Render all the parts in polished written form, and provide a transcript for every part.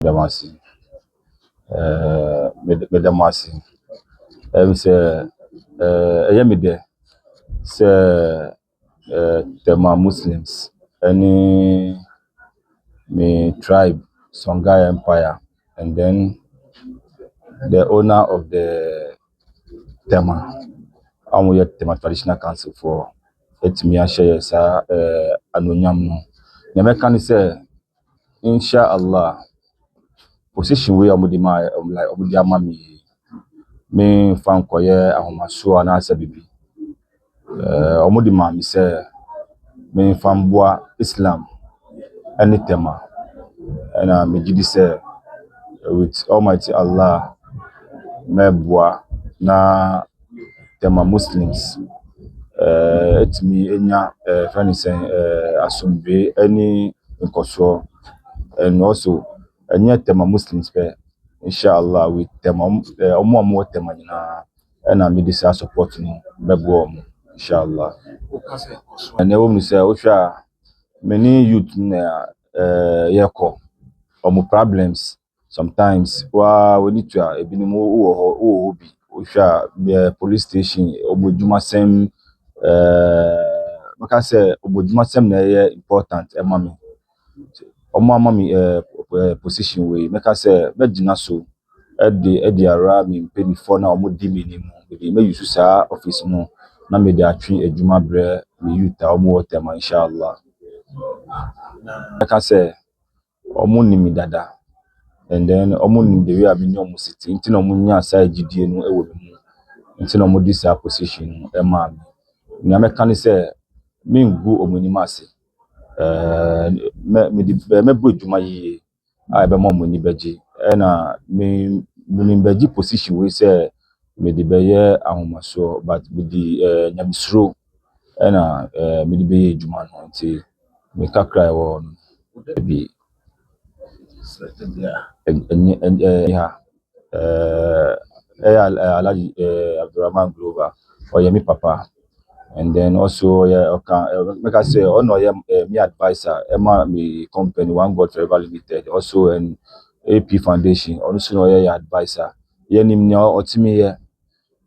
Damasi. Medamasi. Say, Ayamide, say, Tema Muslims, any me tribe, Songhai Empire, and then the owner of the Tema, Amuya Tema Traditional Council for Etmia Share, sa, Anunyam no. Nemekan say, Inshallah, position we amudima like omudiama me fan koye ahomaso na asa bibi omudima mi say me fan boa Islam any tema na me gidi say with Almighty Allah me boa na tema Muslims etimi enya friend say asombe any nkoso and also enya tema Muslims be inshallah with them omo tema na me this support no bebo inshallah and we say ohwa many youth na yeko omo problems sometimes we need to ebinim wo bi ohwa police station omo djuma sem maka say omo djuma sem na important emami omo amami position we make I say medina so edi ara mi mpeni for na omo di minim be me use sa office no na me dey atwe adwuma bre me youth omo wotema inshallah make I say omo ni mi dada and then omo ni the way I be omo city nti na omo nya sa gidie no ewo me nti na omo di sa position no ma me na make kan say me ngu omo ni mase me bu adwuma yi I be mom ni beji na me beji position we say me de beye ahomaso but me di nyamsuro na me de beye adwuma no nti me kakra wo bi ha Alaji Abdurrahman Glover or me papa and then also make I say no me advisor Emma me company One God Forever Limited also an AP Foundation also no advisor yenim nya otimi ye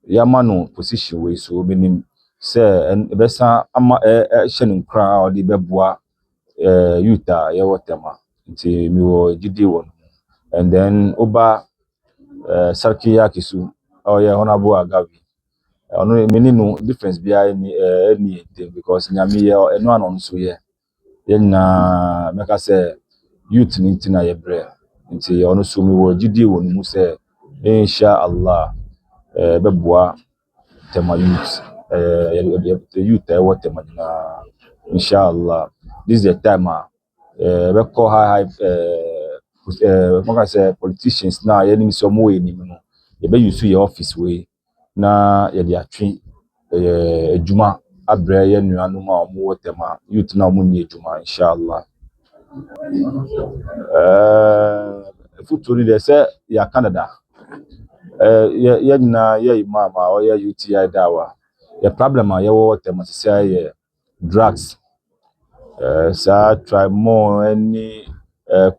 yama no position we so benim say and besa ama hye nkra or the beboa youth ye whatever nti mi wo gidi won and then oba Sarki Yakisu or Honorable Agavi ono meni no difference bia any because nyame ye eno anon so ye na make say youth ni ntina ye bre nti ono so mi wo gidi won mu say inshallah beboa tema youth the youth what tema na inshallah this is the time we call high make say politicians now ye ni so mo ye ni no ye be use your office way na ye dey atwe adwuma abre ye nuanum a omo wotema youth na omo ni adwuma inshallah futuri de say ya Canada ye na ye imam or ye UTI dawa the problem ye wotema say ye drugs sa try more any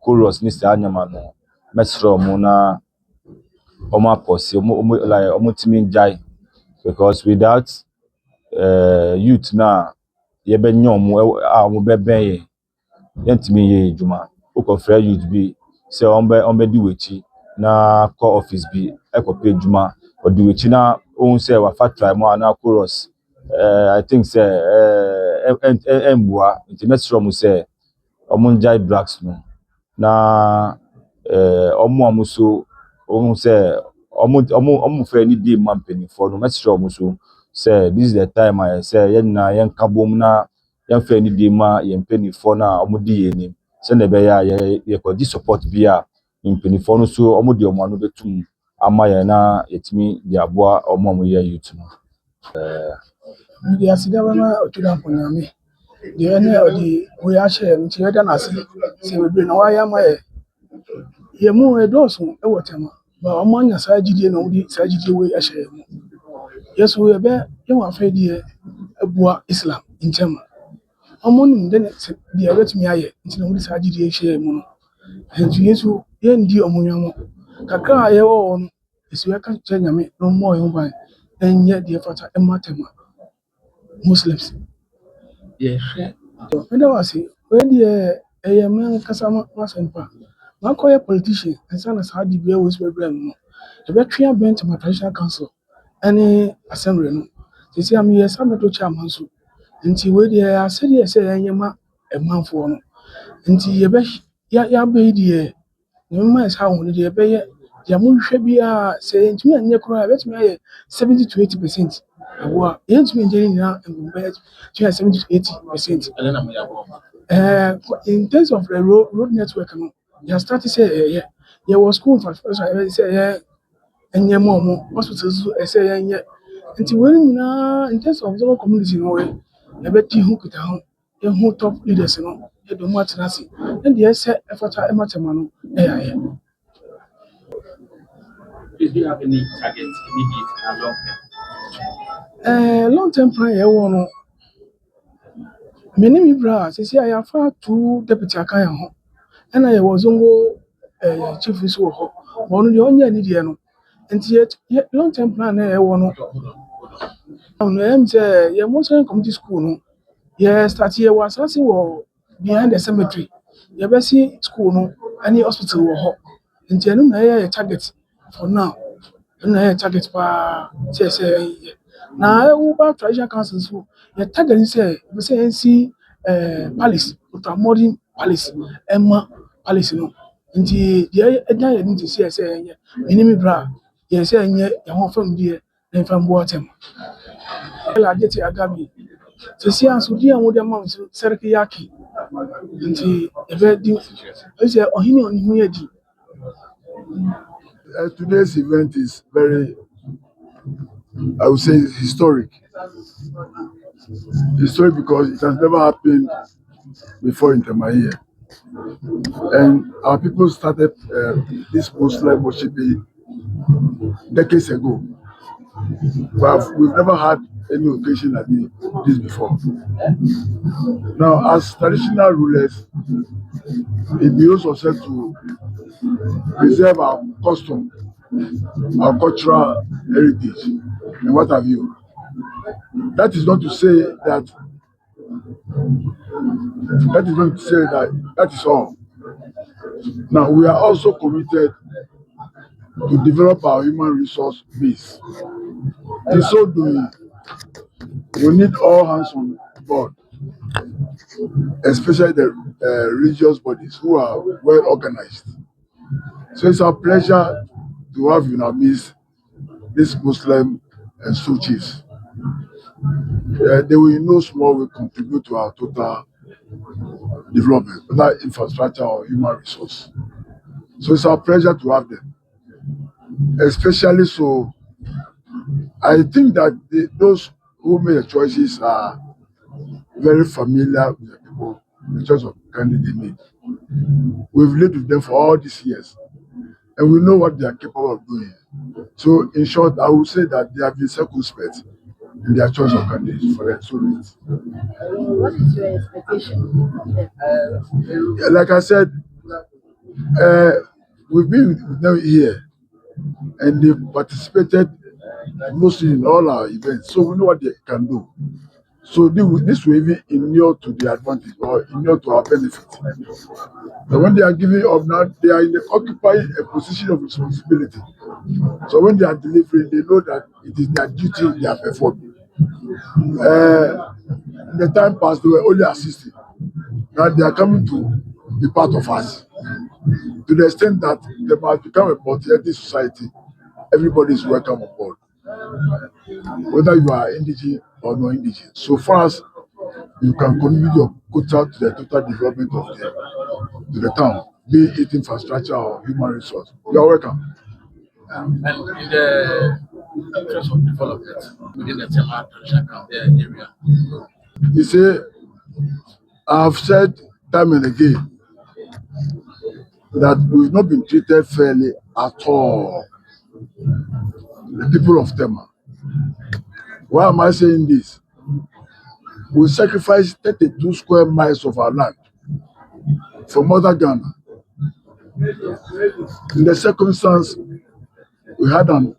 chorus ni sa anyama no mesro mo na omo aposi omo like omo timi jai because without youth na ye be nyom omo be ben yentimi ye adwuma ukofra youth bi say ombe di wechi na call office bi ekope adwuma odi wechi na ohun say wa fa try mo na chorus I think say embua nti mesro mo say omo njai drugs no na omo so ohun say omo fa ni dey mampeni for no mesro mo so say this is the time I say yen kabom na yen fa ni dey ma yen peni for na omo di yenim say na be ya ye ko di support bia impeni for no so omo di omo anu betum ama ye na yetimi di aboa omo ye youth no the accident na otudan ponyame the ene odi we a share nti weda na se se we na wa ya ma ye mu edosun e wotema ba omo anya sa gidie na odi sa gidie we a share mu yeso we be ye wa fa die ebua Islam ntema omo nim de de betumi aye nti na odi sa gidie share mu no nti yesu yendi omunwamo kakra a yɛwɔ wɔ no esi yɛka kyerɛ nyame na ɔmmɔ yɛn ho ban ɛnyɛ deɛ fata ɛma tema Muslims. Meda wo ase wei deɛ ɛyɛ me ankasa m'asɛm pa makɔyɛ politician ansa na saa de bia wɔ si bɛbrɛ no no yɛbɛtwe abɛn tema traditional council ɛne assembly no sisi a meyɛ sameto chairman so nti wei deɛ asɛdeɛ ɛsɛ yɛnyɛ ma ɛmanfoɔ no nti yɛabɛyi deɛ nyɛma yɛ saa ahoɔden deɛ yɛbɛyɛ deɛ mohwehwɛ biara sɛ yɛntumi anyɛ koraa yɛbɛtumi ayɛ 70 to 80% aboa yɛntumi anyɛ ne nyinaa bɛyɛ 70 to 80%. In terms of the road network no yɛ start sɛ yɛwɔ school infrastructure sɛ yɛ ɛnyɛ ma ɔmo hospitals so ɛsɛ yɛnyɛ nti wei nyinaa in terms of the community no yɛbɛdi ho kita ho yɛho top leaders no yɛde ɔmo atena ase na deɛ ɛsɛ ɛfata ɛma tema no ɛyɛ Please, do you have any targets, immediate and long term? Long term plan yɛwɔ no mene mi bra sisi a yɛafa 2 deputy akanya ho ɛna yɛwɔ zongo chief nso wɔ hɔ ɔno deɛ ɔnyɛ ne deɛ no nti long term plan na yɛwɔ no ɛm sɛ yɛ Muslim community school no yɛ start yɛwɔ asase wɔ behind the cemetery yɛbɛsi school no ɛne hospital wɔ hɔ nti ɛno na ɛyɛ target for now ɛno na ɛyɛ target paa sɛ na ɛwɔ traditional council so yɛ target sɛ yɛbɛsɛ yɛnsi palace ultramodern palace ɛma palace no nti deɛ ɛdan yɛ no nti sɛ yɛnyɛ mene bra yɛ sɛ yɛnyɛ yɛho fam deɛ na mfa mboa tem la jeti agabi sisi anso di amode ma so seriki yaki nti ebe di ese ohini onihu yedi. Today's event is very, I would say, historic. Historic because it has never happened before in Temahia. And our people started this Muslim worshiping decades ago. But we've never had any occasion like this before. Now, as traditional rulers, it behoves us to preserve our custom, our cultural heritage, and what have you. That is not to say that that is all. Now, we are also committed to develop our human resource base. In so doing, we need all hands on board, especially the religious bodies who are well organized. So it's our pleasure to have in our midst these Muslim and Sioux chiefs. They will in no small way contribute to our total development, whether infrastructure or human resource. So it's our pleasure to have them. Especially so, I think that those who made the choices are very familiar with the people, the choice of candidate made. We've lived with them for all these years, and we know what they are capable of doing. So, in short, I would say that they have been circumspect in their choice of candidates for the Soviets. What is your expectation? Like I said, we've been with them here, and they've participated mostly in all our events, so we know what they can do. So this will even inure to their advantage or inure to our benefit. But when they are giving up now, they are occupying a position of responsibility. So when they are delivering, they know that it is their duty they are performing. In the time past, they were only assisting. Now they are coming to be part of us. To the extent that they must become a multi-ethnic society, everybody is welcome on board, whether you are indigenous or non indigenous. So far as you can contribute your quota to the total development of the town, be it infrastructure or human resource, you are welcome. And in the interest of development within the Tema area. You see, I've said time and again that we've not been treated fairly at all. The people of Tema. Why am I saying this? We sacrificed 32 square miles of our land for Mother Ghana In the circumstance, we had a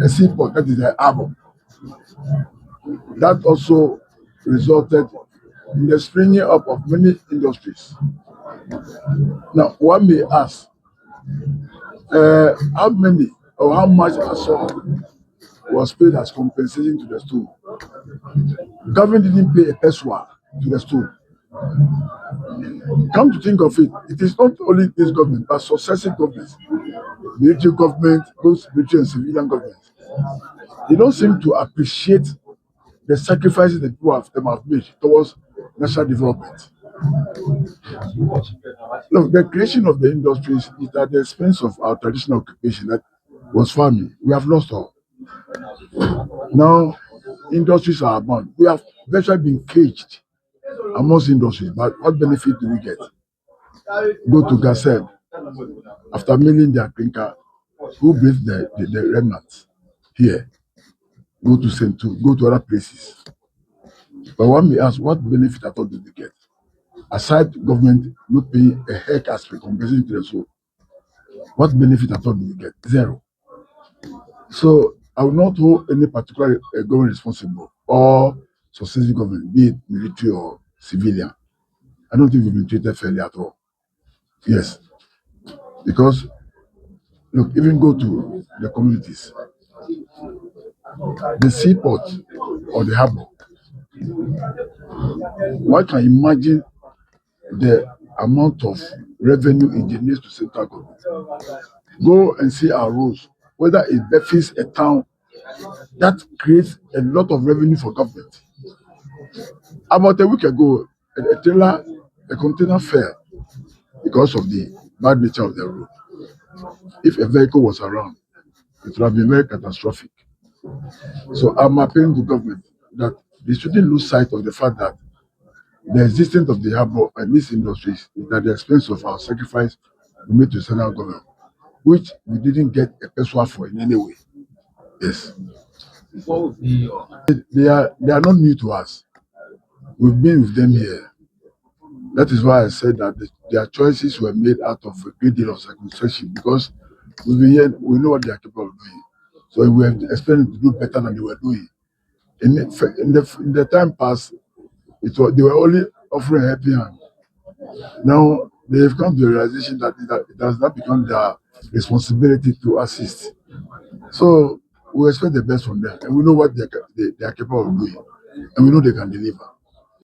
seaport, that is the harbor. That also resulted in the springing up of many industries. Now, one may ask, how many or how much Assor was paid as compensation to the school? Government didn't pay a peswa to the school. Come to think of it, it is not only this government, but successive governments, military government, both military and civilian governments. They don't seem to appreciate the sacrifices that people have made towards national development. Look, the creation of the industries is at the expense of our traditional occupation that was farming. We have lost all. Now, industries are abound. We have virtually been caged amongst industries, but what benefit do we get? Go to Gaseb, after milling their clinker, who brings the remnants here? Go to Sentu, go to other places. But one may ask, what benefit at all do we get? Aside government not paying a heck as per compensation to the soul, what benefit at all do we get? Zero. So I will not hold any particular government responsible or successive government, be it military or civilian. I don't think we've been treated fairly at all. Yes. Because, look, even go to the communities, the seaport or the harbor, one can imagine the amount of revenue it generates to central government. Go and see our roads, whether it benefits a town, that creates a lot of revenue for government. About a week ago, a container fell because of the bad nature of the road. If a vehicle was around, it would have been very catastrophic. So I'm appealing to government that they shouldn't lose sight of the fact that the existence of the harbor and these industries is at the expense of our sacrifice we made to the central government, which we didn't get a peswa for in any way. Yes. What would be your They are not new to us. We've been with them here. That is why I said that their choices were made out of a great deal of circumspection, because we've been here, we know what they are capable of doing. So we have expected to do better than they were doing. In the time past, they were only offering a helping hand. Now they have come to the realization that it has not become their responsibility to assist. So we expect the best from them, and we know what they are capable of doing, and we know they can deliver.